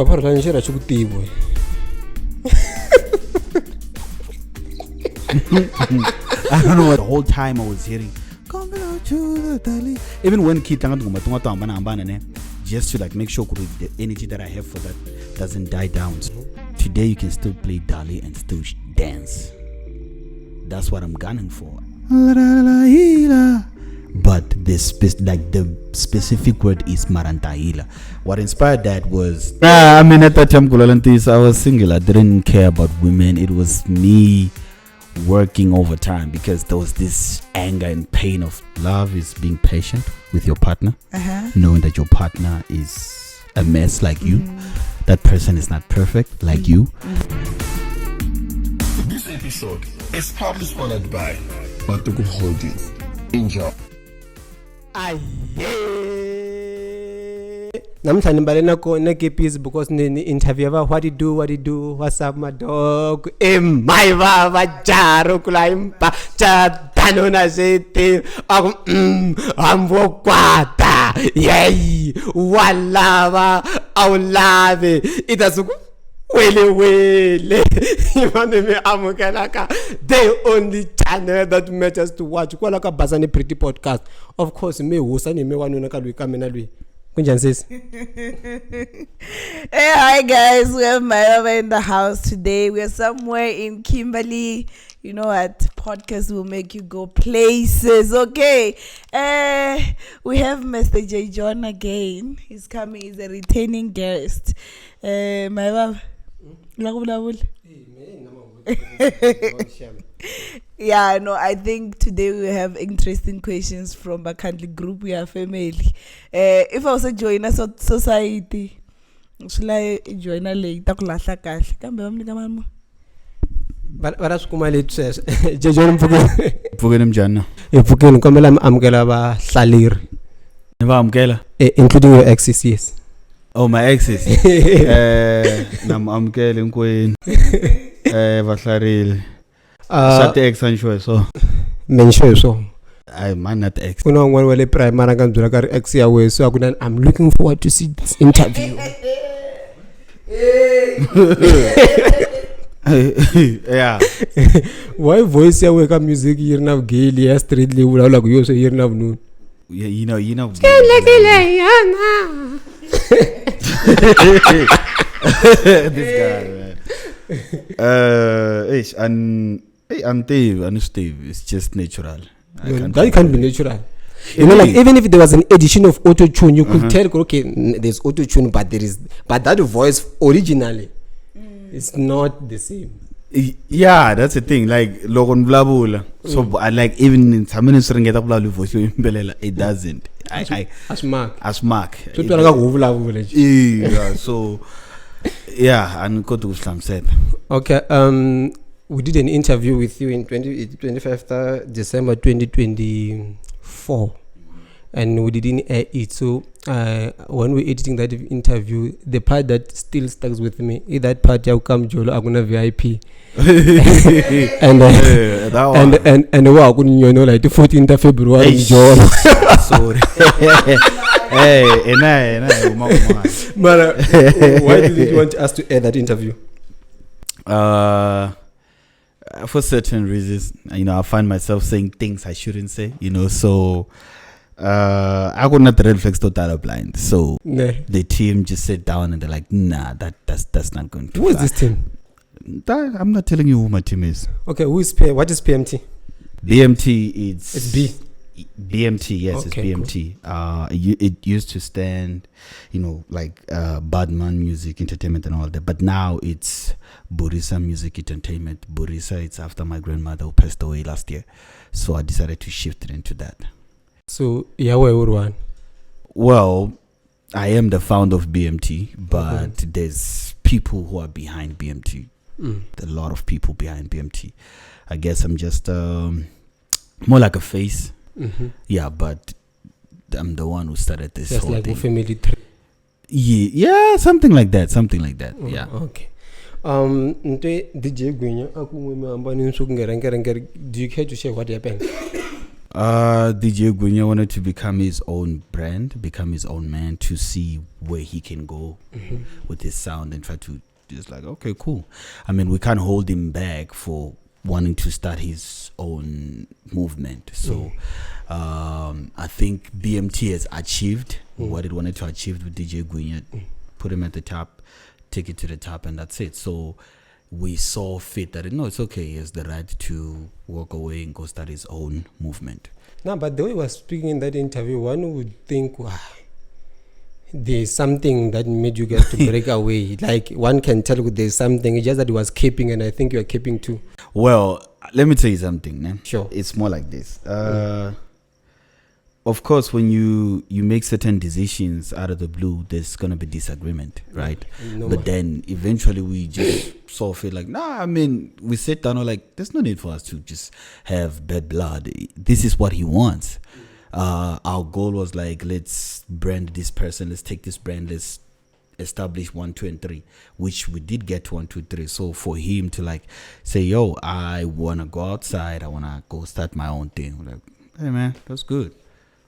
Papa Rhulani shera chukutiwe. I don't know what the whole time I was hearing. Even when just to like make sure the energy that I have for that doesn't die down. So today you can still play Dali and still dance. That's what I'm gunning for. But the specific word is Marantahila. What inspired that was I mean at that time I was single. I didn't care about women. It was me working overtime because there was this anger and pain of love is being patient with your partner, knowing that your partner is a mess like you, that person is not perfect like you. This episode is proudly sponsored by Matuku Holdings. Enjoy. Namhlanje mbalena kona kepis because ni interview what you do, what's up my dog, my baba jaro kulaimpa chatanona zete amvokwata yey walava awlave itasuku wele imane me amukelaka the only channel that matters to watch kwala ka Bazani Pretty Podcast. Of course me hosani me wanuna ka lui kamena lui. Hey, hi guys, we have Mayava in the house today. We are somewhere in Kimberley. You know what? Podcast will make you go places, okay? We have Mr. J. John again. He's coming. He's a returning guest. Mayava, yeah, no, I think today we have interesting questions from Bakandli group. We are family. If I was a joiner society, should I join a late? But that's kumali says John Pugenim Jana. If you can come amgela ba salir. Never amgela. Including your exes, yes. Oh, my exes. Nam amgela queen. Vasaril. Shut the ex and show so. Mention so. I man not ex. You know one way primary can do like ex away, so I'm looking forward to see this interview. Yeah. Why voice ya weka music here now gaily ya street level like you so here now noon. Yeah, you know. This guy, man. And Steve, it's just natural. That can't be natural. You know, like even if there was an edition of auto tune, you could tell, okay, there's auto tune, but that voice originally is not the same. Yeah, that's the thing. Like Logan Blabula. So I like even in some minutes voice it doesn't. As Mark. So yeah, so yeah, and go to Islam said. Okay, we did an interview with you in 25th December 2024, and we didn't air it. So when we're editing that interview, the part that still stuck with me is that part I come Jolo Aguna VIP. And wow, you know, like the 14th of February Jolo. Sorry. Hey, why did you want us to air that interview? For certain reasons, you know, I find myself saying things I shouldn't say, you know, so I could not reflex total blind. So the team just sat down and they're like, nah, that's not going to Who is this team? I'm not telling you who my team is. Okay, what is PMT? BMT, it's B. BMT, yes, okay, it's BMT. Cool. It used to stand, you know, like Badman Music Entertainment and all that, but now it's Burisa Music Entertainment. Burisa, it's after my grandmother who passed away last year, so I decided to shift it into that. So Yahweh Urwan. Well, I am the founder of BMT, but there's people who are behind BMT. A lot of people behind BMT. I guess I'm just more like a face. Yeah, but I'm the one who started this just whole like thing. Family Yeah, something like that. Yeah. Okay. DJ Gwinya, do you care to share what happened? DJ Gwinya wanted to become his own brand, become his own man, to see where he can go with his sound and try to just like, okay, cool. I mean, we can't hold him back for wanting to start his own movement. So I think BMT has achieved what it wanted to achieve with DJ Gwinya. Put him at the top, take it to the top, and that's it. So we saw fit that it's okay. He has the right to walk away and go start his own movement. No, but the way he was speaking in that interview, one would think, wow, there's something that made you guys to break away. Like, one can tell there's something. It's just that he was keeping, and I think you are keeping too. Well, let me tell you something, man. Sure. It's more like this. Of course, when you make certain decisions out of the blue, there's going to be disagreement, right? No, but then eventually we just sort of feel like, we sit down and like, there's no need for us to just have bad blood. This is what he wants. Our goal was like, let's brand this person, let's take this brand, let's establish 1, 2, and 3, which we did get to 1, 2, 3. So for him to like say, yo, I want to go outside, I want to go start my own thing. We're like, hey man, that's good.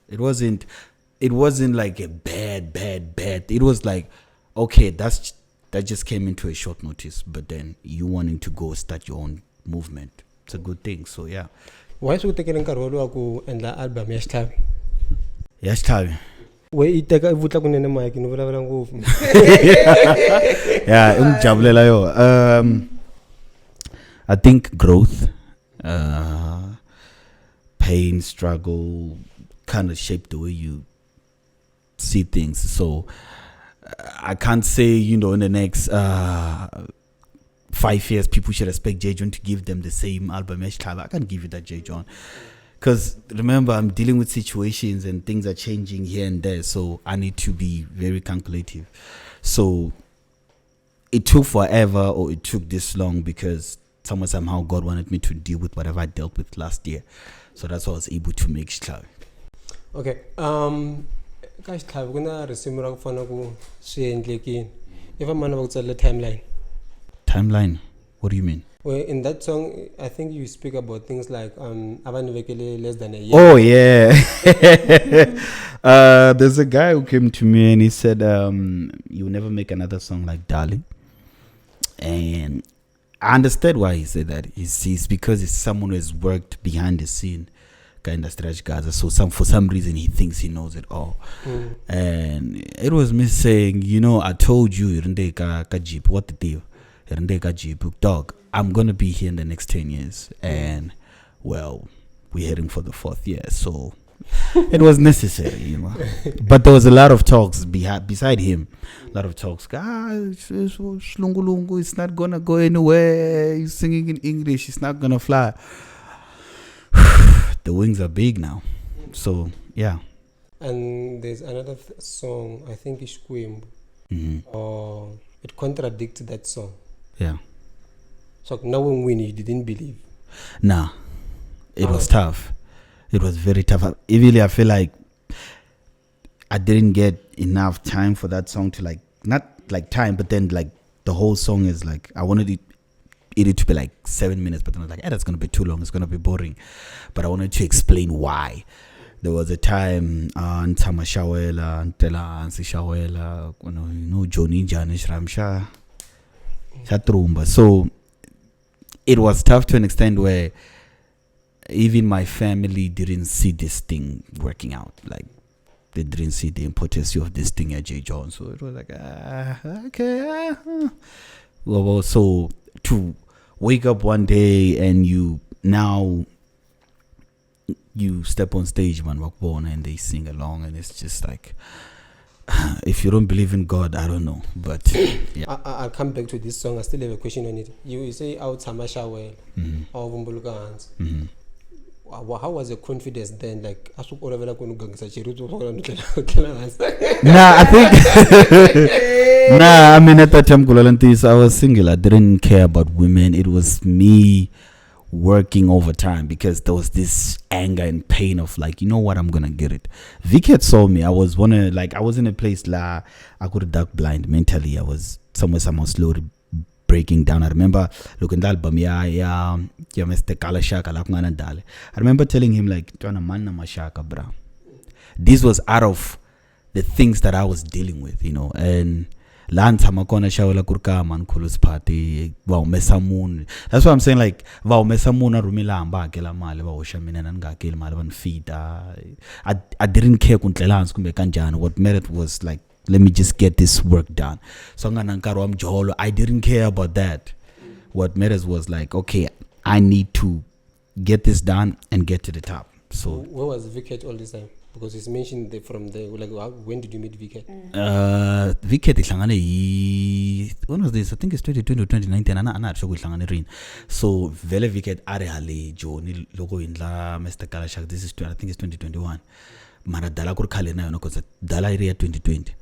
It wasn't like a bad. It was like, okay, that just came into a short notice, but then you wanting to go start your own movement, it's a good thing. So yeah. Why should we take an karolo and the album Xitlhavi? Xitlhavi. Where it take a vutla kunene mic no vulavula ngopfu. Yeah, ungijabulela yo. I think growth, pain, struggle kind of shape the way you see things. So I can't say, in the next 5 years people should expect J. John to give them the same album Xitlhavi. I can't give you that, J. John, because remember, I'm dealing with situations and things are changing here and there, so I need to be very calculative. So it took forever, or it took this long, because somehow God wanted me to deal with whatever I dealt with last year. So that's why I was able to make Xitlhavi. Okay. Ka Xitlhavi kuna risimu ra ku fana ku swi endlekile. If a man about the Timeline? What do you mean? Well, in that song, I think you speak about things like abantu vekele less than a year. Oh yeah. There's a guy who came to me and he said, "You never make another song like Darling." And I understood why he said that. It's because it's someone who has worked behind the scene, kind of stretch Gaza. So for some reason he thinks he knows it all. And it was me saying, I told you, what the deal? Dog, I'm gonna be here in the next 10 years, and well, we're heading for the 4th year, so it was necessary, But there was a lot of talks beside him, a lot of talks. Slungulungu, it's not gonna go anywhere. He's singing in English, it's not gonna fly. The wings are big now, so yeah. And there's another song, I think it's Quim, or it contradicts that song. Yeah. So now when Winnie, you didn't believe? Nah, it was tough. It was very tough. Even I feel like I didn't get enough time for that song to not like time, but then like the whole song is like, I wanted it to be like 7 minutes, but then I was like, that's going to be too long. It's going to be boring. But I wanted to explain why. There was a time, Ntama Shawela, Ntela, Ansi Shawela, Johnny Janish Ramsha. So it was tough to an extent where even my family didn't see this thing working out. Like, they didn't see the importance of this thing at J. John. So it was like, okay. Well, so to wake up one day and you step on stage, man, and they sing along, and it's just like, if you don't believe in God, I don't know, but yeah. I'll come back to this song. I still have a question on it. You say out Tamashawe or Vumbulugans. How was your confidence then? Like, I think I mean, at that time, I was single. I didn't care about women. It was me working overtime, because there was this anger and pain of like, you know what, I'm gonna get it. Vicky had saw me. I was in a place I could have dark blind mentally. I was somehow slowly breaking down. I remember looking at the album, Mr. Kalashaka, I remember telling him, like, bra. This was out of the things that I was dealing with, you know, and that's why I'm saying, like, I didn't care. What mattered was, like, let me just get this work done. I didn't care about that. What matters was, like, okay, I need to get this done and get to the top. So where was Viket all this time? Because it's mentioned from the, like, when did you meet Viket? Viket when was this? I think it's 2020 or 2019. I'm not sure which one. So Vele Viket Arehale Jo ni logo in la Mr. Kalashak. This is, I think it's 2021. Mara dala kur khale na because dala area 2020.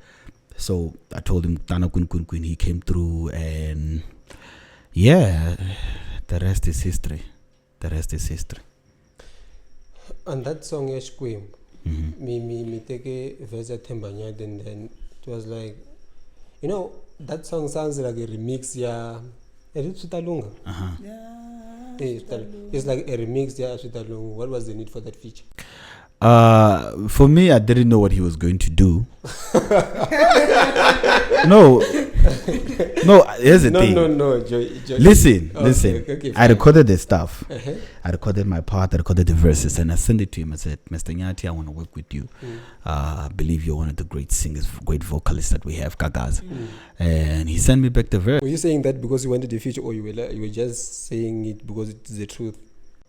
So I told him Tana Kun. He came through, and yeah, the rest is history. And that song Yeshkwim. Me take a verse at Tembanyad, and then it was like, you know, that song sounds like a remix, yeah. It's like a remix, yeah. What was the need for that feature? For me, I didn't know what he was going to do. No, here's the thing. No, Joy. Listen. Okay, I recorded the stuff. Uh-huh. I recorded my part. I recorded the verses, and I sent it to him. I said, Mr. Nyati, I want to work with you. I believe you're one of the great singers, great vocalists that we have, Gaza. And he sent me back the verse. Were you saying that because you wanted the feature, or you were just saying it because it's the truth?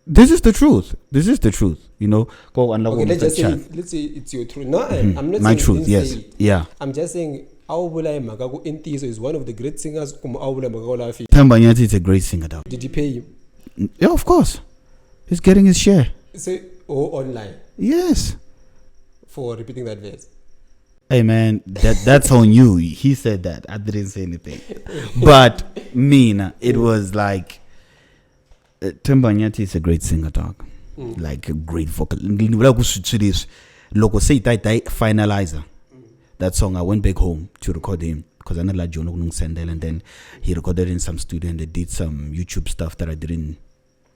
This is the truth. You know, go and okay, let's say it's your truth. No, I'm not my saying truth. Yes, it. yeah. I'm just saying Awubulai Magago Intiso is one of the great singers. Tembanyati is a great singer. Did he pay you? Yeah, of course. He's getting his share. So, or online? Yes. For repeating that verse. Hey man, that's on you. He said that. I didn't say anything. But it was like Tembanyati is a great singer, dog. Like a great vocal. Logo say finalizer. That song, I went back home to record him because I know like John Sendel, and then he recorded in some studio and they did some YouTube stuff that I didn't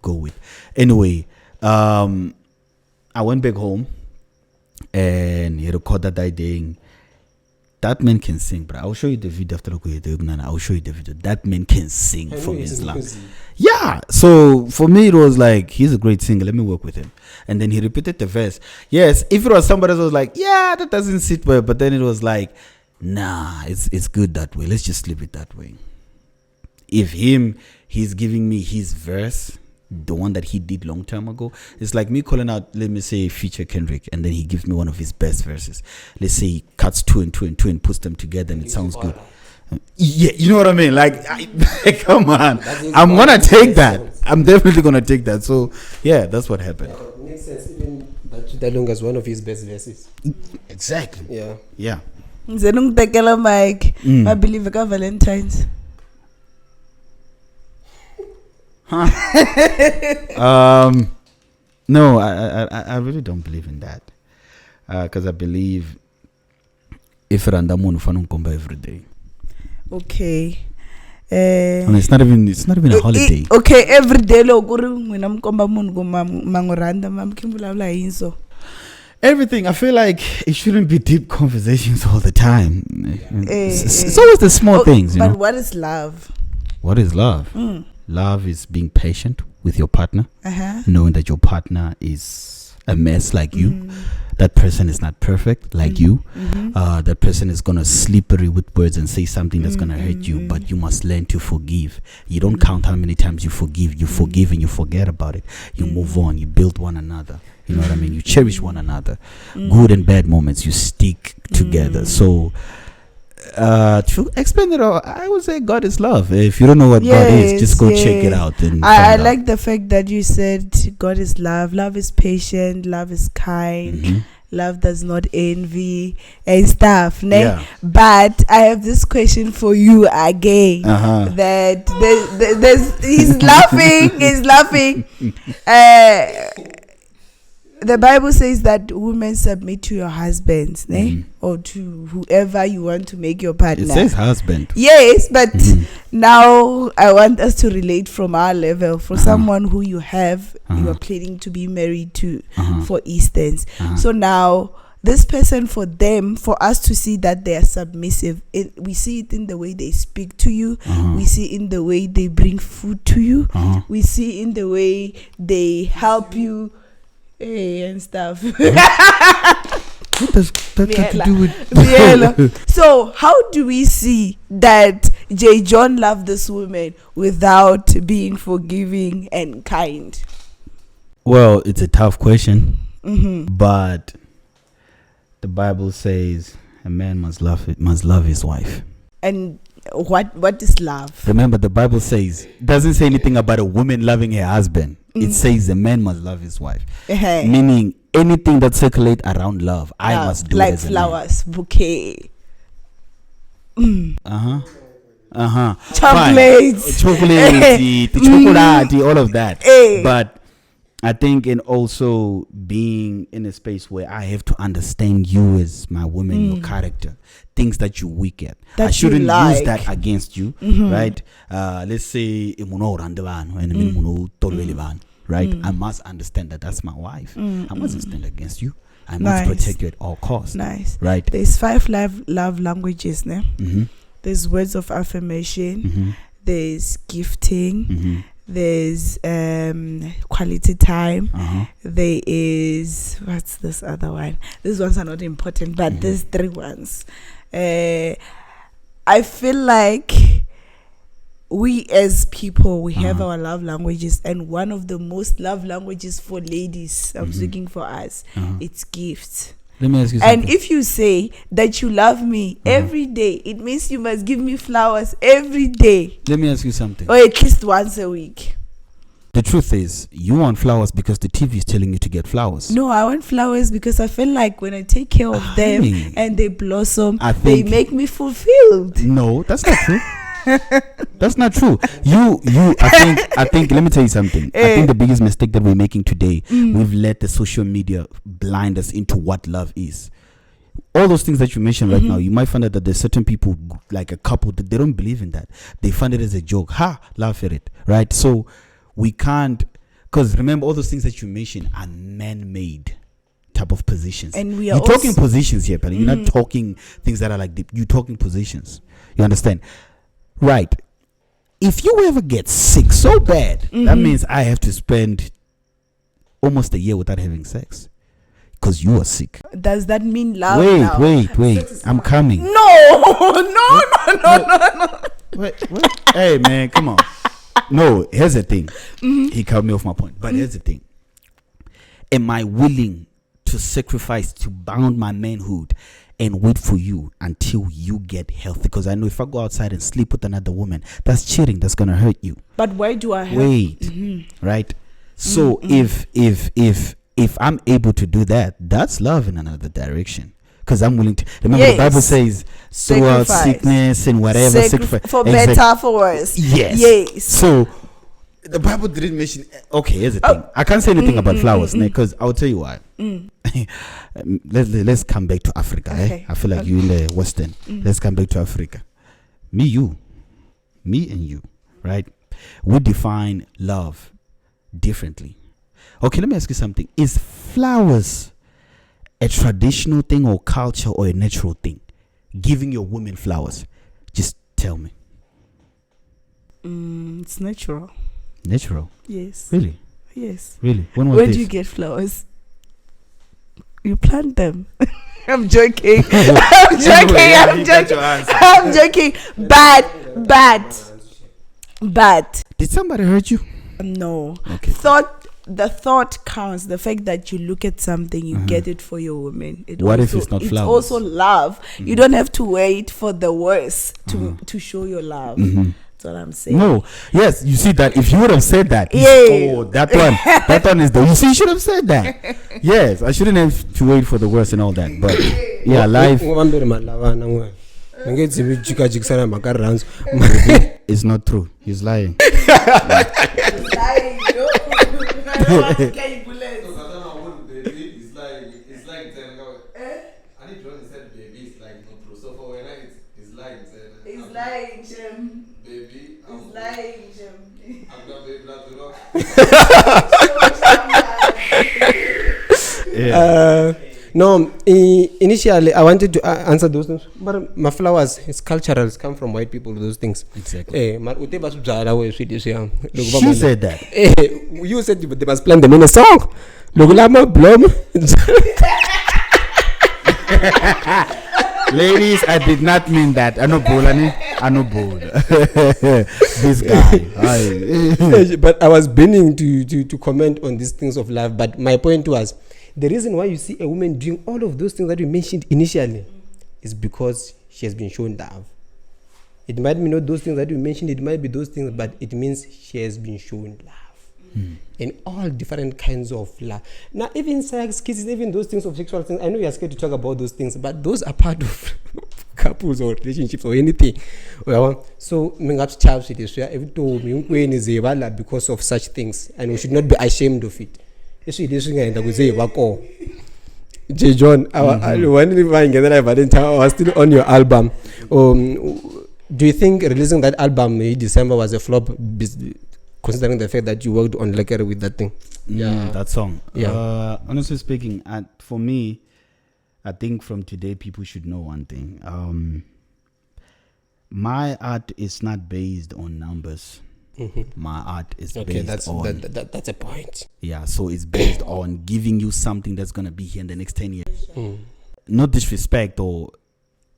go with. Anyway, I went back home and he recorded that thing. That man can sing, bro. I'll show you the video after I'll show you the video. That man can sing from his lungs. Yeah. So for me, it was like, he's a great singer. Let me work with him. And then he repeated the verse. Yes, if it was somebody else, was like, yeah, that doesn't sit well. But then it was like, nah, it's good that way. Let's just leave it that way. If he's giving me his verse, the one that he did long time ago, it's like me calling out, let me say, feature Kendrick, and then he gives me one of his best verses. Let's say he cuts two and puts them together, and it sounds good. Yeah, you know what I mean? Like, come on. I'm gonna take that. I'm definitely gonna take that. So yeah, that's what happened. It makes sense. Even Dalunga is one of his best verses. Exactly. Yeah. Mike, I believe I Valentine's. Huh? No, I really don't believe in that. Because I believe if randamun fanunkomba every day. Okay. And it's not even a holiday. Okay, every day lo guru when I'm komba mun go mangoranda mam kimbula inso. Everything. I feel like it shouldn't be deep conversations all the time. It's always the small things, you know. But what is love? What is love? Love is being patient with your partner, knowing that your partner is a mess like you. That person is not perfect like you. That person is going to slippery with words and say something that's going to hurt you, but you must learn to forgive. You don't count how many times you forgive. You forgive and you forget about it. You move on. You build one another. You know what I mean? You cherish one another. Good and bad moments, you stick together. So to explain it all, I would say God is love. If you don't know what God is, just go check it out. And I like the fact that you said God is love. Love is patient. Love is kind. Love does not envy and stuff. Yeah. But I have this question for you again. That there's he's laughing. He's laughing. the Bible says that women submit to your husbands, or to whoever you want to make your partner. It says husband. Yes, but now I want us to relate from our level, for someone who you have, you are planning to be married to, for instance. So now, this person, for us to see that they are submissive, we see it in the way they speak to you, we see in the way they bring food to you, we see in the way they help you and stuff. What does that got to do with So how do we see that J. John loved this woman without being forgiving and kind? Well, it's a tough question, but the Bible says a man must love his wife. And what is love? Remember, the Bible says, doesn't say anything about a woman loving her husband. It says a man must love his wife. Meaning anything that circulates around love, I must do like it as flowers, a man. bouquet. Chocolates. Chocolate, chocolate, all of that. But I think in also being in a space where I have to understand you as my woman, your character, things that you're weak at. That I shouldn't like. use that against you, right? Let's say, right? I must understand that that's my wife. I mustn't stand against you. I must protect you at all costs. Nice. Right? There's 5 love languages, ne? There's words of affirmation. There's gifting. There's quality time. There is, what's this other one? These ones are not important, but there's 3 ones. I feel like we as people, we have our love languages, and one of the most love languages for ladies, I'm speaking for us, it's gifts. Let me ask you something. And if you say that you love me every day, it means you must give me flowers every day. Let me ask you something. Or at least once a week. The truth is, you want flowers because the TV is telling you to get flowers. No, I want flowers because I feel like when I take care of them and they blossom, they make me fulfilled. No, that's not true. That's not true. I think, let me tell you something. I think the biggest mistake that we're making today, we've let the social media blind us into what love is. All those things that you mentioned right now, you might find out that there's certain people, like a couple, that they don't believe in that. They find it as a joke. Laugh at it, right? So we can't, because remember, all those things that you mentioned are man-made type of positions. And you're talking positions here, but you're not talking things that are like you're talking positions. You understand? Right. If you ever get sick so bad, that means I have to spend almost a year without having sex because you are sick. Does that mean love? Wait. I'm coming. No. Wait. Hey, man, come on. No, here's the thing. He cut me off my point. But here's the thing. Am I willing to sacrifice, to bound my manhood and wait for you until you get healthy? Because I know if I go outside and sleep with another woman, that's cheating. That's going to hurt you. But why do I have... Wait. Right? So if I'm able to do that, that's love in another direction. Because I'm willing to... Remember, the Bible says, throughout sickness and whatever, sacrifice. For better, for worse. Yes. So, the Bible didn't mention... Okay, here's the thing. I can't say anything about flowers, because I'll tell you why. Let's come back to Africa. Okay. I feel like you're in the Western. Let's come back to Africa. Me and you, right? We define love differently. Okay, let me ask you something. Is flowers a traditional thing or culture or a natural thing? Giving your woman flowers. Just tell me. It's natural. Natural? Yes. Really? Yes. Really? Where do you get flowers? You plant them. I'm joking. I'm joking. But. Did somebody hurt you? No. Okay. The thought counts. The fact that you look at something, you get it for your woman. What if it's not flowers? It's also love. You don't have to wait for the worst to show your love. That's what I'm saying. No. Yes, you see that. If you would have said that. Oh, that one is the... You see, you should have said that. Yes, I shouldn't have to wait for the worst and all that. But, yeah, life... It's not true. He's lying. lying, Jim. Baby, He's lying, Jim. I'm not very blood to No, initially I wanted to answer those things, but my flowers, it's cultural, it's come from white people, those things. Exactly. She said that. You said they must plant them in a song. Blom. Ladies, I did not mean that. I know Rhulani. This guy. But I was beginning to comment on these things of love. But my point was, the reason why you see a woman doing all of those things that you mentioned initially is because she has been shown love. It might be not those things that you mentioned, it might be those things, but it means she has been shown love. In all different kinds of love. Now, even sex, kisses, even those things of sexual things, I know you're scared to talk about those things, but those are part of couples or relationships or anything. Well, so, because of such things, and we should not be ashamed of it. John, I was still on your album. Do you think releasing that album in December was a flop? Considering the fact that you worked on Lekere with that thing. That song. Yeah. Honestly speaking, for me, I think from today people should know one thing. My art is not based on numbers. My art is based on... that's a point. Yeah, so it's based on giving you something that's going to be here in the next 10 years. No disrespect or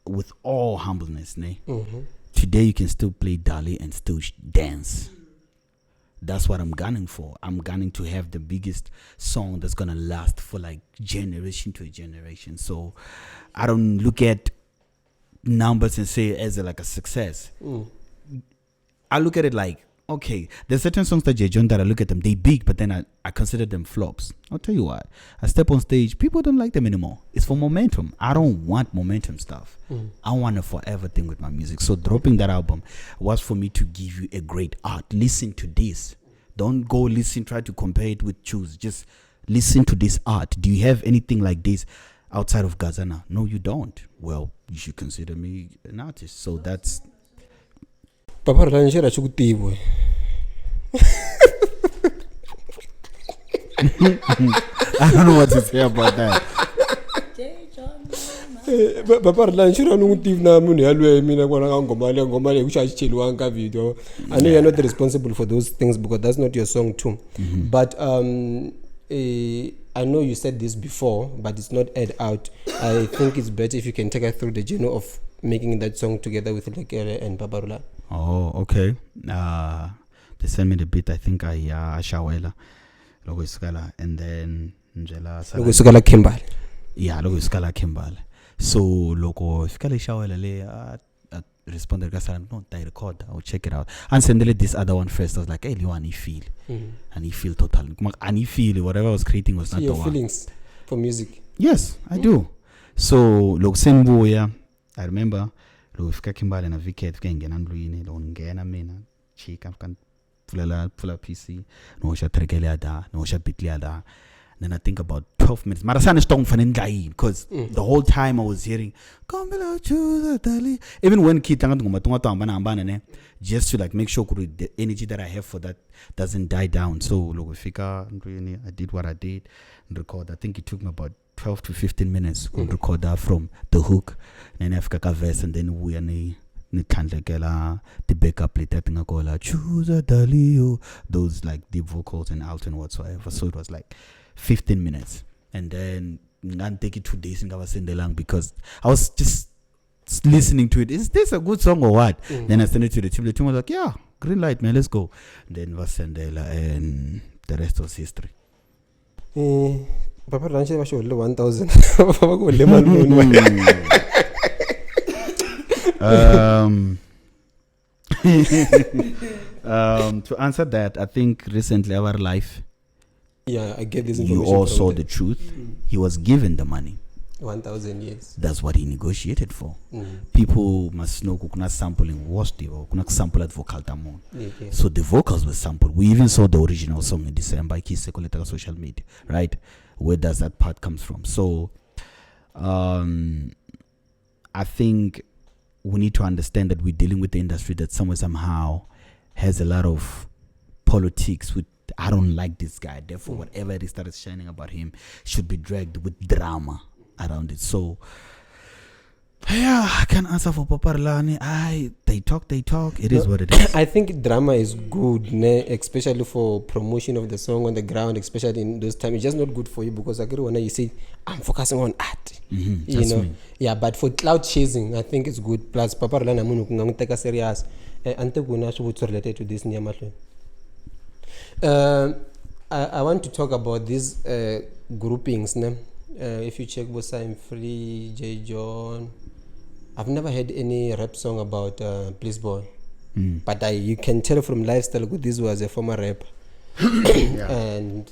with all humbleness. Today you can still play Dali and still dance. That's what I'm gunning for. I'm gunning to have the biggest song that's gonna last for like generation to a generation. So I don't look at numbers and say it as like a success. I look at it like, okay, there's certain songs that John that I look at them, they big, but then I consider them flops. I'll tell you what, I step on stage, people don't like them anymore. It's for momentum. I don't want momentum stuff. I want a forever thing with my music. So dropping that album was for me to give you a great art. Listen to this. Don't go listen, try to compare it with Choose. Just listen to this art. Do you have anything like this outside of Gaza now? No, you don't. Well, you should consider me an artist. So that's... Papa Rhulani shira chukutiwe. I don't know what to say about that. Papa Rhulani shira nungutiwe na munhu yalwe mina kwana ngoma le kushachiliwa nka video. I know you're not responsible for those things because that's not your song too. But I know you said this before, but it's not aired out. I think it's better if you can take us through the journey of making that song together with Lekere and Papa Rhulani. Oh, okay. They sent me the beat. I think Shawela, Logo Iskala, and then Njela. Logo Iskala Kimbal. Yeah, Logo Iskala Kimbal. So Logo Iskala Shawela le responded. I said, no, I record. I'll check it out. And send this other one first. I was like, hey, Liwan, feel, and he feel total. And he feel whatever I was creating was not the one. Your feelings for music. Yes, I do. So Logo Sembo, yeah, I remember. Lo fika Kimbali na weekend fika ngena ndlwini lo ngena mina chika fika pula PC no sha trekele ada no sha bitli ada. Then I think about 12 minutes mara sana stong fanen ndlayi because the whole time I was hearing Kombela Chuza Dali, even when kitanga ngoma tunga hambana ne, just to like make sure the energy that I have for that doesn't die down. So lo fika ndlwini, I did what I did and record. I think it took me about 12 to 15 minutes to record that from the hook, and then Africa verse, and then we are the backup later thing I call Chuza Dalio, those like deep vocals and alto and whatsoever. So it was like 15 minutes, and then I take it 2 days and I was in the lang because I was just listening to it. Is this a good song or what? Then I sent it to the team. The team was like, yeah, green light, man, let's go. And then was Sendela, and the rest was history. Papa Rhulani was 1,000. To answer that, I think recently our life. Yeah, I get this information. You all saw the truth. He was given the money. 1,000 years. That's what he negotiated for. People must know kuna sampling washed or kuna sample at vocal tamon. So the vocals were sampled. We even saw the original song in December. I kissed social media, right? Where does that part comes from? So I think we need to understand that we're dealing with the industry that somehow has a lot of politics with, I don't like this guy, therefore whatever it is that is shining about him should be dragged with drama around it. So yeah, I can answer for Papa Rhulani. They talk. It is what it is. I think drama is good, especially for promotion of the song on the ground, especially in those times. It's just not good for you because when you say, I'm focusing on art. You know? Me. Yeah, but for cloud chasing, I think it's good. Plus, Papa Rhulani, I'm take a serious. Ante guna what's related to this nyamahle. I want to talk about these groupings. If you check Bosa Free, J. John, I've never heard any rap song about Please Boy. But you can tell from Lifestyle Good this was a former rapper. Yeah. And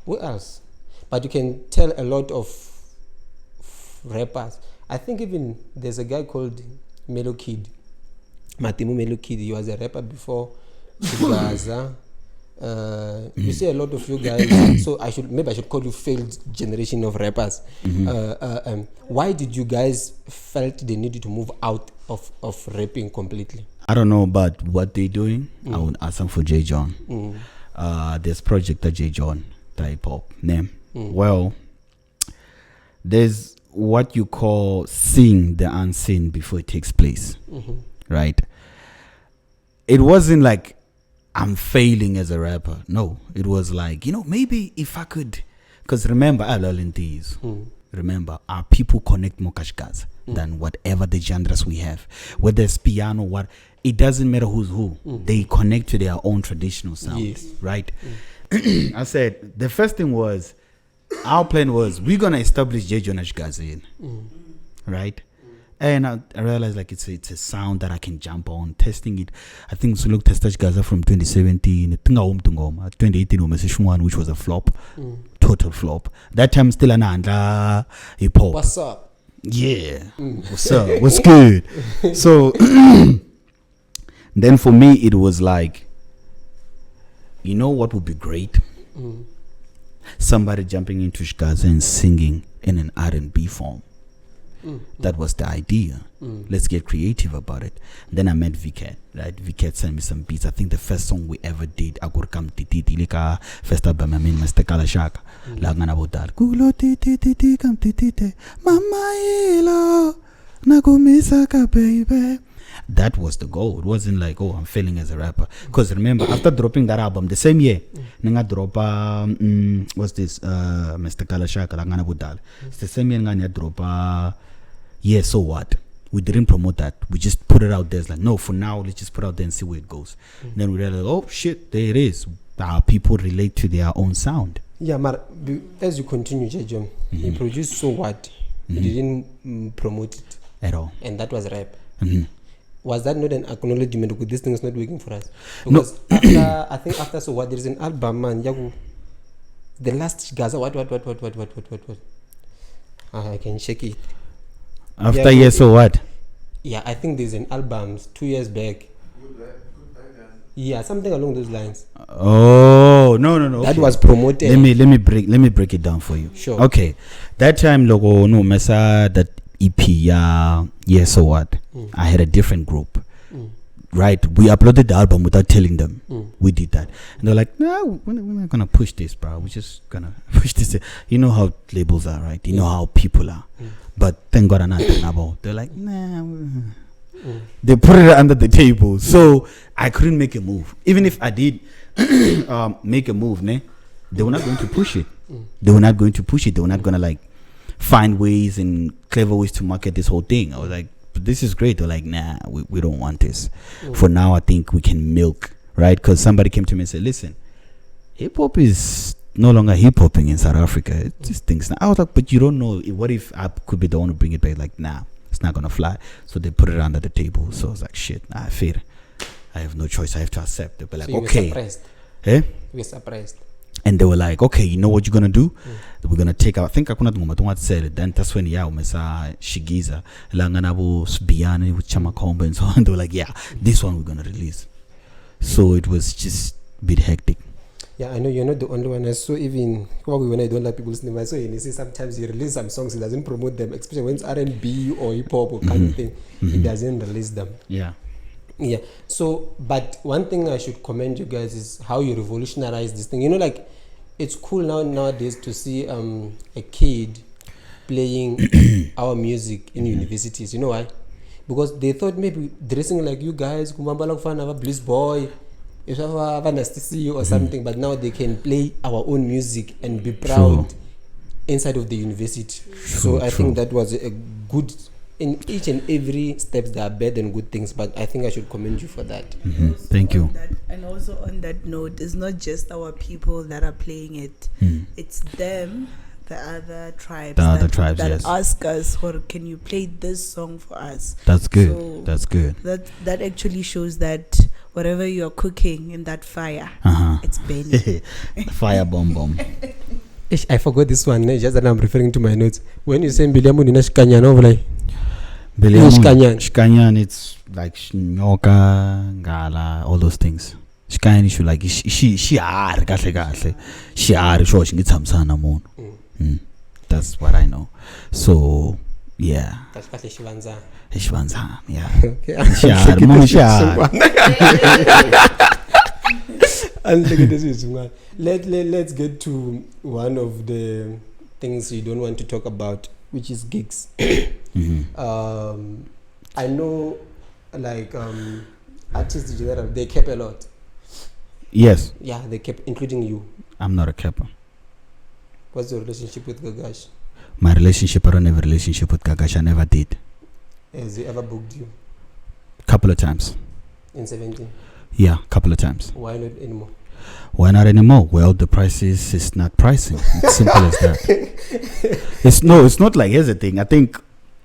who else? But you can tell a lot of rappers. I think even there's a guy called Melo Kid. Matimu Melo Kid. He was a rapper before Gaza. You see a lot of you guys. So I should call you failed generation of rappers. Why did you guys felt they needed to move out of rapping completely? I don't know about what they're doing. I would ask them for J. John. There's project that J. John type hop name. Well, there's what you call seeing the unseen before it takes place, right? It wasn't like I'm failing as a rapper. No, it was like, maybe if I could, because remember, remember, our people connect more kashkas than whatever the genres we have. Whether it's piano, what, it doesn't matter who's who. They connect to their own traditional sound, right? I said, the first thing was, our plan was, we're going to establish J. Jonas Gaza in, right? And I realized like it's a sound that I can jump on, testing it. I think Suluk tested Gaza from 2017, 2018 one, which was a flop, total flop. That time still an andla hip hop. What's up? Yeah, what's up? What's good? So then for me it was like, what would be great? Somebody jumping into Gaza and singing in an R&B form. That was the idea. Let's get creative about it. Then I met Vicat, right? Vicat sent me some beats. I think the first song we ever did, Agurkam Titi Tilika, first album, Mr. Kalashaka. Lagana Bodal. Kulo Titi Kam Titi, Mama Ilo, Nagumisaka, baby. That was the goal. It wasn't like, I'm failing as a rapper. Because remember, after dropping that album, the same year, Nanga drop, what's this? Mr. Kalashaka, Lagana Bodal. It's the same year, Nanga drop, yeah, so what? We didn't promote that. We just put it out there. It's like, no, for now, let's just put it out there and see where it goes. Then we realized, oh, shit, there it is. People relate to their own sound. Yeah, but as you continue, Jejom, you produced So What? You didn't promote it. At all. And that was rap. Was that not an acknowledgement because this thing is not working for us? Because after So What, there is an album, man. The last Gaza, what? I can check it. After yes, so what? Yeah, I think there's an album 2 years back. Yeah, something along those lines. Oh, no. That was promoted. Let me break it down for you. Sure. Okay. That time logo no mesa that EP yeah, so what? I had a different group. Right? We uploaded the album without telling them. We did that. And they're like, no, we're not gonna push this, bro. We're just gonna push this. You know how labels are, right? You know how people are. But thank God I'm not talking about. They're like, nah. They put it under the table. So I couldn't make a move. Even if I did make a move, they were not going to push it. They were not going to push it. They were not going to like find ways and clever ways to market this whole thing. I was like, this is great. They're like, nah, we don't want this. For now, I think we can milk, right? Because somebody came to me and said, listen, hip-hop is no longer hip-hopping in South Africa. It's just things. I was like, but you don't know. What if I could be the one to bring it back? Like, nah, it's not going to fly. So they put it under the table. So I was like, shit, I fear. I have no choice. I have to accept. They were like, so okay. Surprised. Eh? We were surprised. And they were like, okay, you know what you're going to do? We're going to take out, I think I couldn't say it. Then that's when, umesa Shigiza, Langanabo, Sbiane, with Chamakomba and so on. They were like, yeah, this one we're going to release. So it was just a bit hectic. Yeah, I know you're not the only one. I saw even when I don't like people's name, I saw you see sometimes he releases some songs, he doesn't promote them, especially when it's R&B or hip hop or kind of thing. He doesn't release them. Yeah. Yeah. So, but one thing I should commend you guys is how you revolutionized this thing. You know, like it's cool nowadays to see a kid playing our music in universities. You know why? Because they thought maybe dressing like you guys, kumambala kufana ava Bliss Boy, if have an STC or something, but now they can play our own music and be proud inside of the university. So I think that was a good, in each and every steps there are bad and good things, but I think I should commend you for that. Thank you. And also on that note, it's not just our people that are playing it, it's them, the other tribes that ask us, or can you play this song for us? That's good. So that's good. That actually shows that whatever you're cooking in that fire, it's burning. Fire bomb. I forgot this one, just that I'm referring to my notes. When you say Biliamu Nina Shkanyan over like Shkanyan, it's like Nyoka, Gala, all those things. Shkanyan should like she are sure she gets some moon. That's what I know. So yeah. Ishvanza, yeah. Let's get to one of the things you don't want to talk about, which is gigs. I know, like artists in general, they cap a lot. Yes. Yeah, they kept, including you. I'm not a capper. What's your relationship with Gagash? My relationship, I don't have a relationship with Gagash. I never did. Has he ever booked you? Couple of times. In 17? Yeah, couple of times. Why not anymore? Why not anymore? Well, the price is not pricing. It's simple as that. It's not like, here's the thing. I think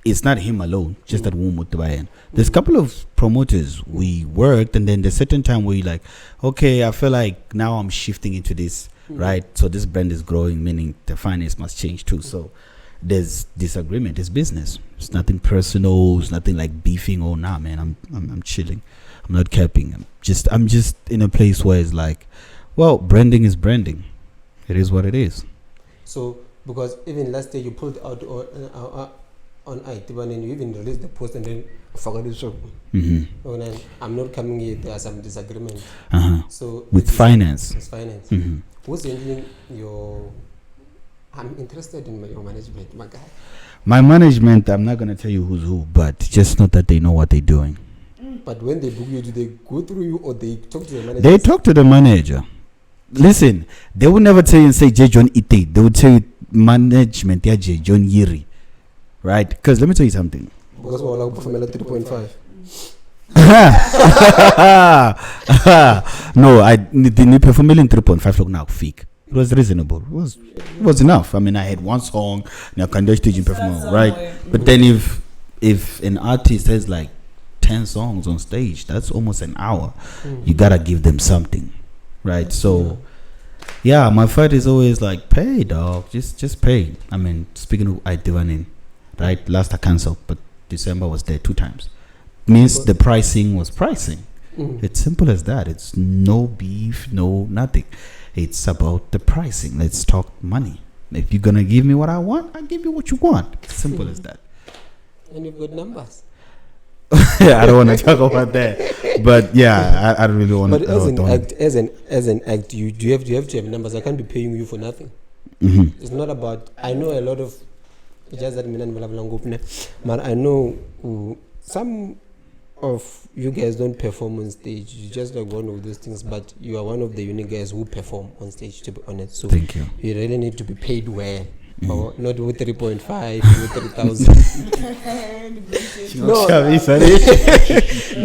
it's not him alone, just that woman. There's a couple of promoters we worked, and then there's a certain time where you're like, okay, I feel like now I'm shifting into this, right? So this brand is growing, meaning the finance must change too. So there's disagreement. It's business. It's nothing personal. It's nothing like beefing. Oh, nah, man, I'm chilling. I'm not capping. I'm just in a place where it's like, well, branding is branding. It is what it is. So, because even last year you pulled out on Itiban and you even released the post and then forgot it. So, I'm not coming here. There are some disagreement. So with finance. It's finance. Who's handling your? I'm interested in your management, my guy. My management, I'm not gonna tell you who's who, but just know that they know what they're doing. But when they book you, do they go through you or they talk to the manager? They talk to the manager. Listen, they will never tell you and say J. John Ite. They will tell you management, yeah, J. John Yiri. Right? Because let me tell you something. Because we're like performing 3.5. No, I didn't perform in 3.5 look now fake. It was reasonable. It was enough. I mean, I had one song, now can do stage perform, right? But then if an artist has like 10 songs on stage, that's almost an hour. You gotta give them something, right? So yeah, my fight is always like, pay, dog, just pay. I mean, speaking of Itivan, right, last I canceled, but December was there 2 times. Means the pricing was pricing. It's simple as that. It's no beef, no nothing. It's about the pricing. Let's talk money. If you're gonna give me what I want, I'll give you what you want. Simple as that. And you've got numbers. I don't want to talk about that, but yeah, I really want. But as an act, you have to have numbers. I can't be paying you for nothing. It's not about. I know a lot of. Just that but I know some of you guys don't perform on stage. You just like one of those things, but you are one of the unique guys who perform on stage. To be honest, so thank you. You really need to be paid well. Or not with 3.5, with 3,000.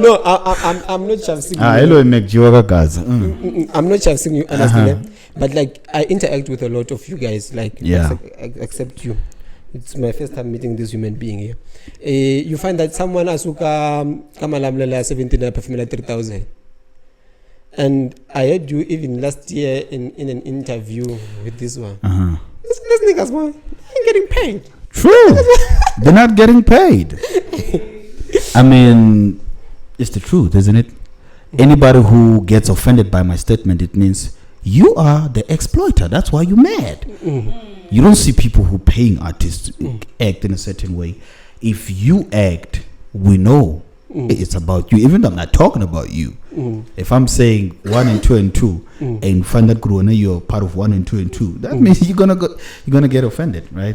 No, I'm not shaving you. I'm not shaving you, honestly. But like, I interact with a lot of you guys, like, except you. It's my first time meeting this human being here. You find that someone asuka kamalamlela 17 and perform like 3,000. And I heard you even last year in an interview with this one. These niggas, man, ain't getting paid. True. They're not getting paid. I mean, it's the truth, isn't it? Anybody who gets offended by my statement, it means You are the exploiter. That's why you're mad. You don't see people who paying artists act in a certain way. If you act, we know it's about you. Even though I'm not talking about you. If I'm saying 1 and 2 and 2, and find that Gwinya, you're part of 1 and 2 and 2, that means you're gonna get offended, right?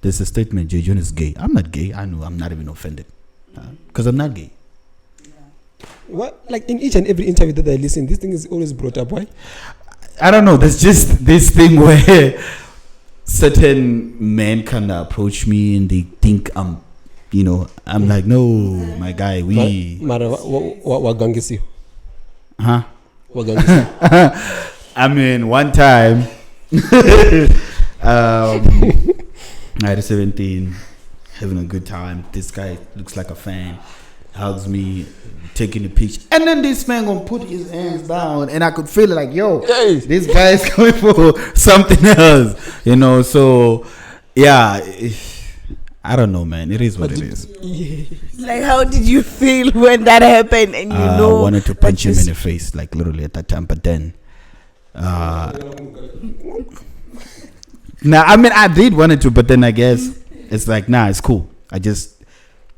There's a statement, J. John is gay. I'm not gay. I know I'm not even offended because I'm not gay. What? Like in each and every interview that I listen, this thing is always brought up. Why? I don't know. There's just this thing where certain men kind of approach me and they think I'm like, no, my guy, we. Mara, what gang is you? Huh? What gang is you? I mean, one time, I had 17, having a good time. This guy looks like a fan, hugs me, taking a picture, and then this man gonna put his hands down, and I could feel it like, yo, this guy is going for something else, So, yeah, I don't know, man. It is what it is. Like, how did you feel when that happened? And I wanted to punch him in the face, like literally at that time, but then, I mean, I did wanted to, but then I guess it's like, nah, it's cool. I just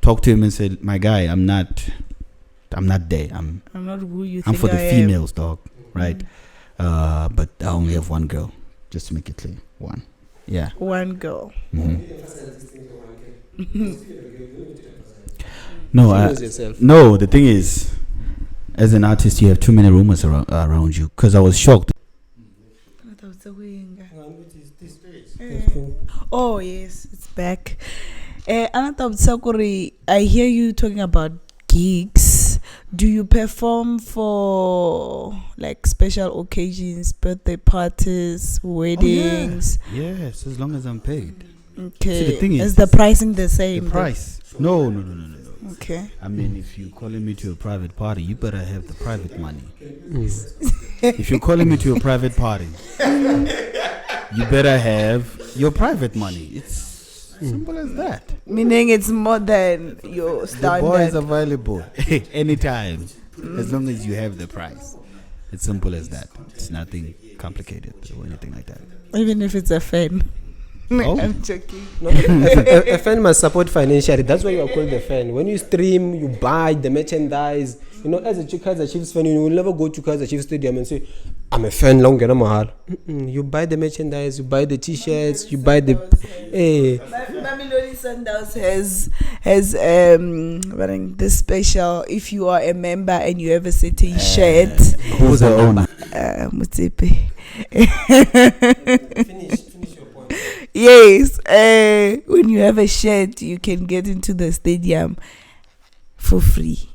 talked to him and said, my guy, I'm not there. I'm not who you I'm think for the I females, dog. Right? But I only have one girl. Just to make it clear, one. Yeah. One girl. No, no. The thing is, as an artist, you have too many rumors around you. Because I was shocked. Oh yes, it's back. I hear you talking about gigs. Do you perform for like special occasions, birthday parties, weddings? Oh, yeah. Yes, as long as I'm paid. Okay. See, the thing is the pricing the same? The price? No. Okay. I mean, if you're calling me to a private party, you better have the private money. If you're calling me to a private party, you better have your private money. It's simple as that. Meaning it's more than your standard. The boy is available anytime, as long as you have the price. It's simple as that. It's nothing complicated or anything like that. Even if it's a fan. Oh. I'm joking. No, a fan must support financially. That's why you are called a fan. When you stream, you buy the merchandise. As a Kaizer Chiefs fan, you will never go to Kaizer Chiefs Stadium and say, I'm a fan, longer mahal. You buy the merchandise, you buy the t-shirts, you buy the... Mamelodi Sundowns has this special, if you are a member and you have a certain shirt. Who's the owner? Mutsepe. Finish your point. Yes, when you have a shirt, you can get into the stadium for free.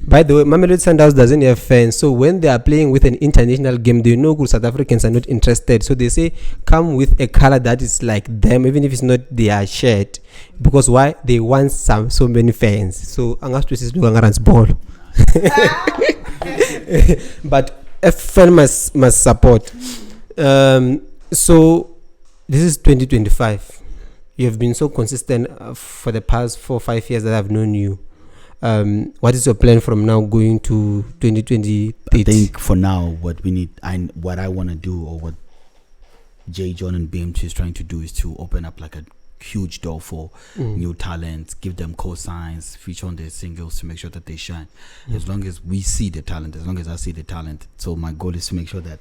By the way, Mamelodi Sundowns doesn't have fans, so when they are playing with an international game, they know good South Africans are not interested. So they say, come with a color that is like them, even if it's not their shirt. Because why? They want so many fans. So, Angas ball. But a fan must support. So, this is 2025. You have been so consistent for the past 4 or 5 years that I've known you. What is your plan from now going to 2028? I think for now, what I want to do, or what J. John and BMT is trying to do, is to open up like a huge door for new talents, give them cosigns, feature on their singles to make sure that they shine. As long as we see the talent, as long as I see the talent. So my goal is to make sure that,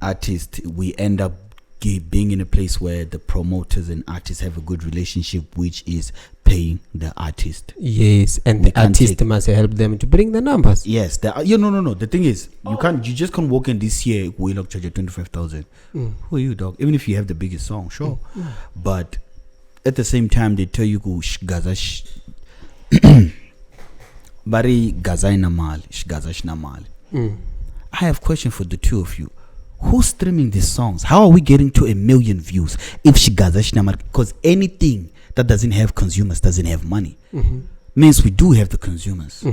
artists, we end up being in a place where the promoters and artists have a good relationship, which is paying the artist. Yes, and the artist must help them to bring the numbers. Yes, no. The thing is, you just can't walk in this year. We look charge you 25,000. Who are you, dog? Even if you have the biggest song, sure. But at the same time, they tell you go Gaza. Bari Gaza inamal, Gaza shnamal. I have a question for the two of you. Who's streaming these songs? How are we getting to 1 million views if Gaza shnamal? Because anything that doesn't have consumers doesn't have money. Means we do have the consumers.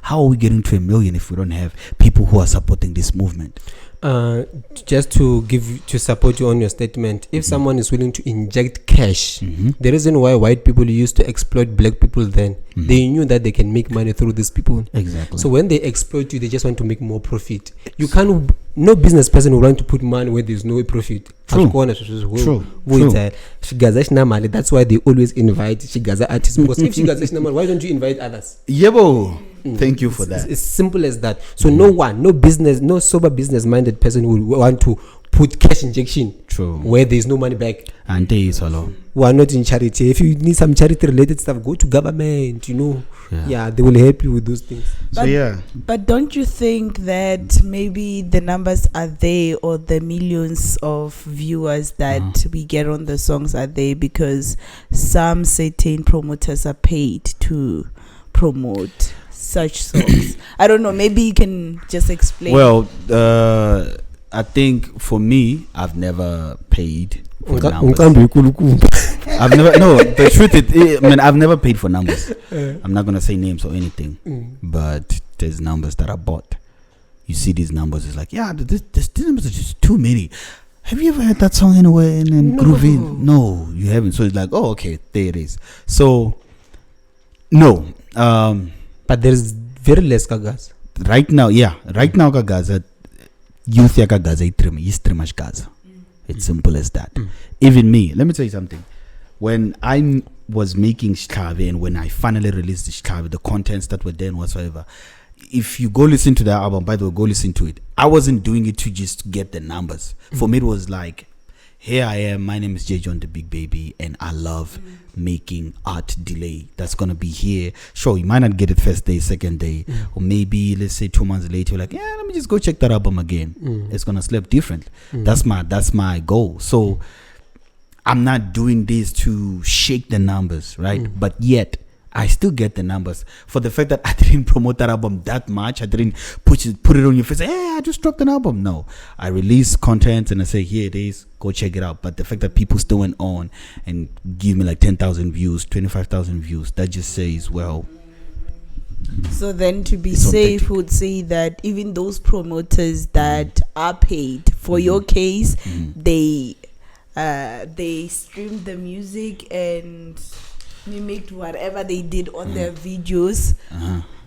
How are we getting to 1 million if we don't have people who are supporting this movement? Just to support you on your statement, if someone is willing to inject cash, the reason why white people used to exploit black people then, they knew that they can make money through these people. Exactly. So when they exploit you, they just want to make more profit. You can't. No business person will want to put money where there's no profit. True. That's why they always invite Shigaza artists. Because if Shigaza is why don't you invite others? Yebo. Thank you for that. It's simple as that. So no sober business-minded person will want to put cash injection where there's no money back. And they is alone. We are not in charity. If you need some charity-related stuff, go to government. Yeah, they will help you with those things. But don't you think that maybe the numbers are there, or the millions of viewers that we get on the songs are there because some certain promoters are paid to promote such songs? I don't know. Maybe you can just explain. Well, I think for me, I've never paid for numbers. I've never. No, the truth is, I've never paid for numbers. I'm not gonna say names or anything, but there's numbers that I bought. You see these numbers, it's like, yeah, these numbers are just too many. Have you ever heard that song anywhere in Groovy? No, you haven't. So it's like, oh, okay, there it is. So, no. But there's very less Gagas. Right now, Gaza, youth yaka Gaza is Gaza. It's simple as that. Even me, let me tell you something. When I was making Xitlhavi and when I finally released the Xitlhavi, the contents that were there and whatsoever, if you go listen to that album, by the way, go listen to it. I wasn't doing it to just get the numbers. For me, it was like, here I am, my name is J. John the Big Baby, and I love making art delay. That's going to be here. Sure, you might not get it first day, second day, or maybe, let's say 2 months later, you're like, yeah, let me just go check that album again. It's going to slap different. That's my goal. So I'm not doing this to shake the numbers, right? But yet, I still get the numbers for the fact that I didn't promote that album that much. I didn't put it on your face. Hey, I just dropped an album. No, I release content and I say, here it is. Go check it out. But the fact that people still went on and give me like 10,000 views, 25,000 views, that just says, well. So then, to be safe, would say that even those promoters that are paid for your case, they streamed the music and mimicked whatever they did on their videos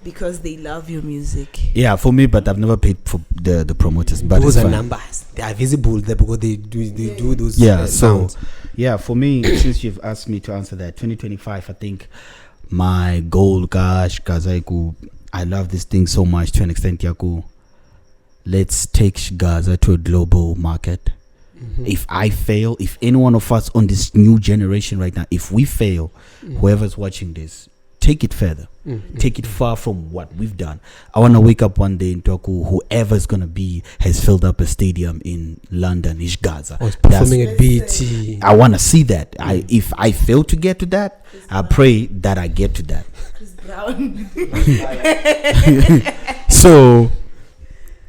because they love your music. Yeah, for me, but I've never paid for the promoters. But those are numbers. They are visible there because they do those. Yeah, sounds. Yeah, for me, since you've asked me to answer that, 2025, I think my goal, gosh, Gaza, I love this thing so much to an extent, Yaku. Let's take Gaza to a global market. If I fail, if any one of us on this new generation right now, if we fail, whoever's watching this, take it further. Take it far from what we've done. I want to wake up one day in Toku, whoever's going to be has filled up a stadium in London, Ish Gaza. Performing at BT. I want to see that. If I fail to get to that, I pray that I get to that. So,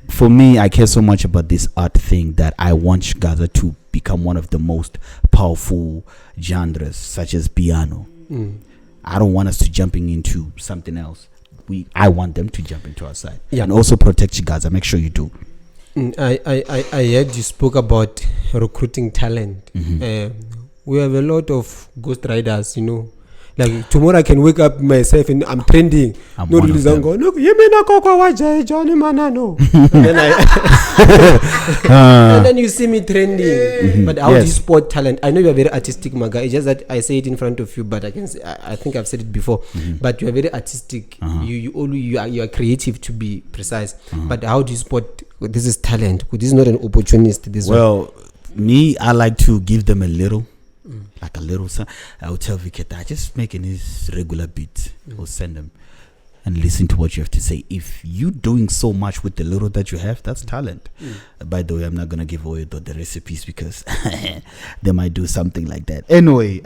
for me, I care so much about this art thing that I want Gaza to become one of the most powerful genres, such as piano. I don't want us to jumping into something else. I want them to jump into our side. And also protect Gaza. Make sure you do. I heard you spoke about recruiting talent. We have a lot of ghost riders, Like tomorrow I can wake up myself and I'm trending. I'm one of them. Look, you mean Johnny Manano. And then you see me trending. But how do you spot talent? I know you are very artistic, Maga. It's just that I say it in front of you, but I think I've said it before. But you are very artistic. You are creative, to be precise. But how do you spot this is talent? This is not an opportunist. Me, I like to give them a little. Like a little song. I'll tell Viketa, just making this regular beat or send them and listen to what you have to say. If you doing so much with the little that you have, that's talent. By the way, I'm not gonna give away the recipes because they might do something like that. Anyway,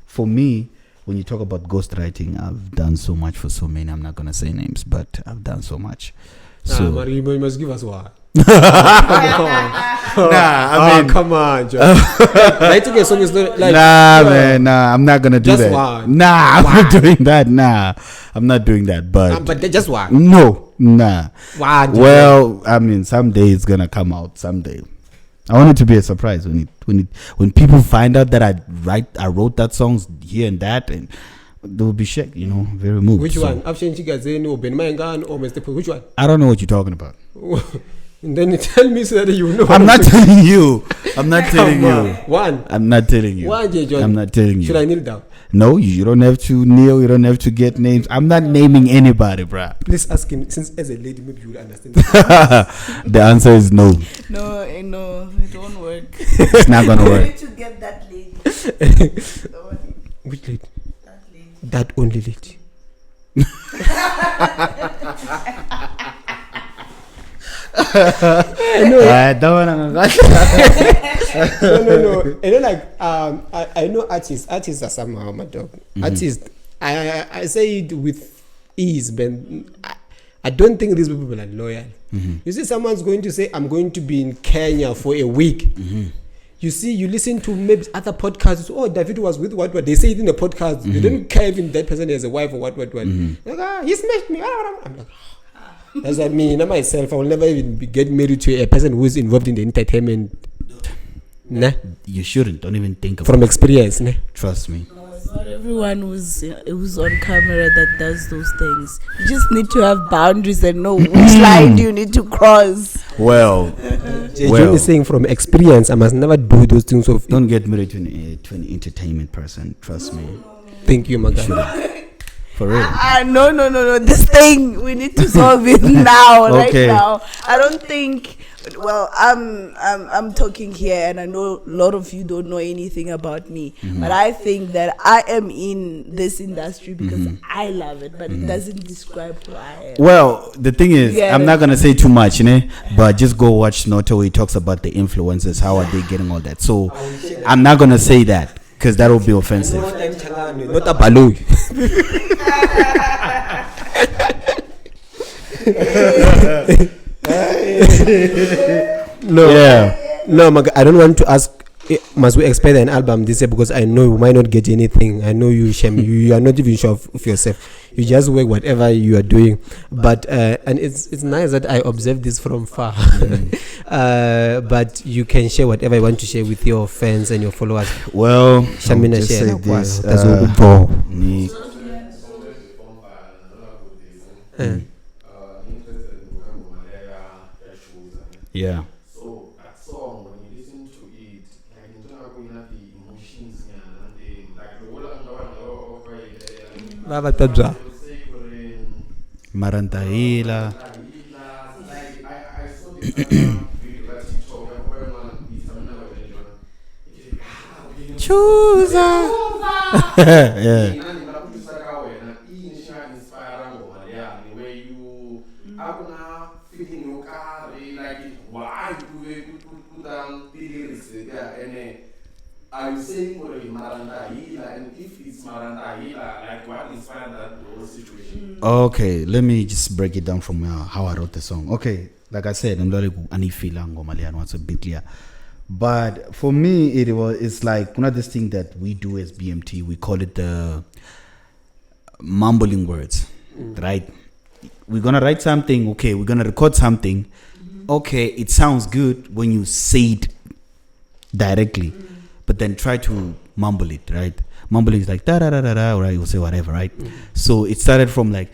for me, when you talk about ghostwriting, I've done so much for so many. I'm not gonna say names, but I've done so much. So but you must give us one. come on, Joe. Writing a song is not like man, I'm not gonna do just that. one. I'm not doing that. I'm not doing that. But just one. No. One. Well, I mean, someday it's gonna come out. Someday. I want it to be a surprise when people find out that I wrote that songs here and that, and they will be shocked, very moved. Which one? Afshen Chigazeni or Ben Mangan or Mr. Which one? I don't know what you're talking about. And then you tell me so that you know. I'm not telling you. I'm not telling you. One. I'm not telling you. One, John. I'm not telling you. Should I kneel down? No, you don't have to kneel. You don't have to get names. I'm not naming anybody, bruh. Please ask him. Since as a lady, maybe you will understand. The answer is no. No, it won't work. It's not gonna You work. need to get that lady. Which lady? That lady. That only lady. No. I know artists. Artists are somehow my dog. Artists. I say it with ease, but I don't think these people are loyal. You see, someone's going to say, "I'm going to be in Kenya for a week." You see, you listen to maybe other podcasts. Oh, David was with what? They say it in the podcast. You don't care if that person has a wife or what. Like, he smashed me. I'm like, that's what me, myself. I will never even get married to a person who is involved in the entertainment. Nah. You shouldn't. Don't even think about From experience. Nah. Trust me. Not everyone who's on camera that does those things. You just need to have boundaries and know which line you need to cross. Well, John is saying from experience, I must never do those things. Don't get married to an entertainment person. Trust me. Thank you, my guy. For real. No. This thing we need to solve it now, Okay. right now. I don't think. Well, I'm talking here, and I know a lot of you don't know anything about me, but I think that I am in this industry because I love it, but it doesn't describe who I am. Well, the thing is, I'm not gonna say too much, but just go watch Noto where he talks about the influencers. How are they getting all that? So I'm not gonna say that because that will be offensive. Not a balloon. No, I don't want to ask. Must we expect an album this year? Because I know we might not get anything. I know you, Shem. You are not even sure of yourself. You just work whatever you are doing. But and it's nice that I observe this from far. But you can share whatever you want to share with your fans and your followers. Well, Shamina just share say this. Yeah. So that song, when you listen to it, like in general, the emotions and like the whole Marantahila. Like I saw this video that TikTok and where Chuza. Yeah. Are you saying Marantahila, and if it's Marantahila, like what inspired that whole situation? Okay, let me just break it down from how I wrote the song. Okay, like I said, I'm not what's a bit clear. But for me, it's like one of this thing that we do as BMT. We call it the mumbling words, right? We're gonna write something. Okay, we're gonna record something. Okay, it sounds good when you say it directly. But then try to mumble it, right? Mumbling is like da da da da da, right? You'll say whatever, right? So it started from like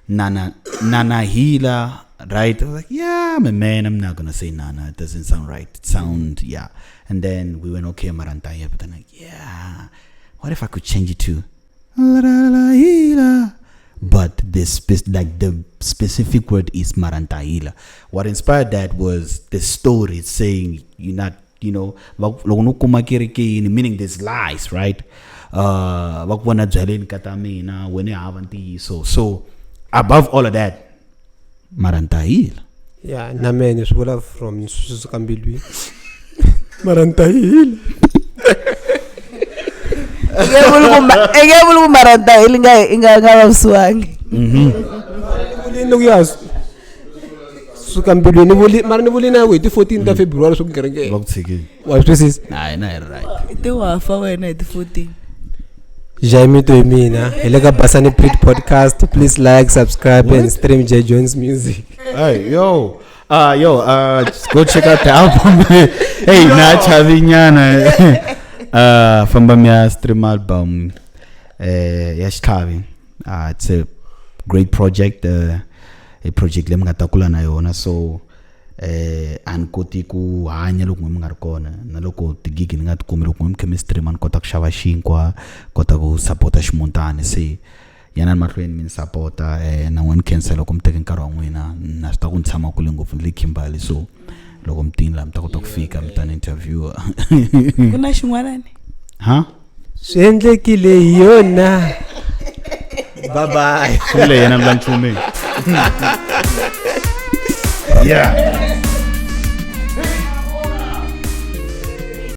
Nana Hila, right? I was like, yeah, I'm a man. I'm not gonna say Nana. It doesn't sound right. It sound And then we went okay, Marantahila. But then like, yeah, what if I could change it to Hila? But the specific word is Marantahila. What inspired that was the story saying you're not. Meaning there's lies, right? So above all of that, Marantahila. Yeah, Namen is well from Suzukambilwi. Marantahila. suka mbilwini mara ni vuli na wait 14 ta February so kereke wa twisisa na right Ite wafa wena at 14. Jaime to mina eleka Basani Prit podcast, please like, subscribe and stream J Jones music. Hey yo just go check out the album. Hey na chavinyana famba mya stream album ya Xitlhavi. It's a great project, a project le mngata kula na yona, so ankoti ku hanya loko mi nga ri kona na loko tigigi ni nga ti kumi loko mi chemistry man kota ku xava xinkwa kota ku supporta ximontani se yana mahlweni mi supporta na n'wini cancel loko mi teke nkarhi wa n'wina na swi ta ku ni tshama kule ngopfu ni le Kimberley, so loko mi tini laha mi ta kota ku fika mi ta ni interview. Kuna xin'wana ni? Swi endlekile hi yona. Bye bye. Sule yana lunch for me. Yeah.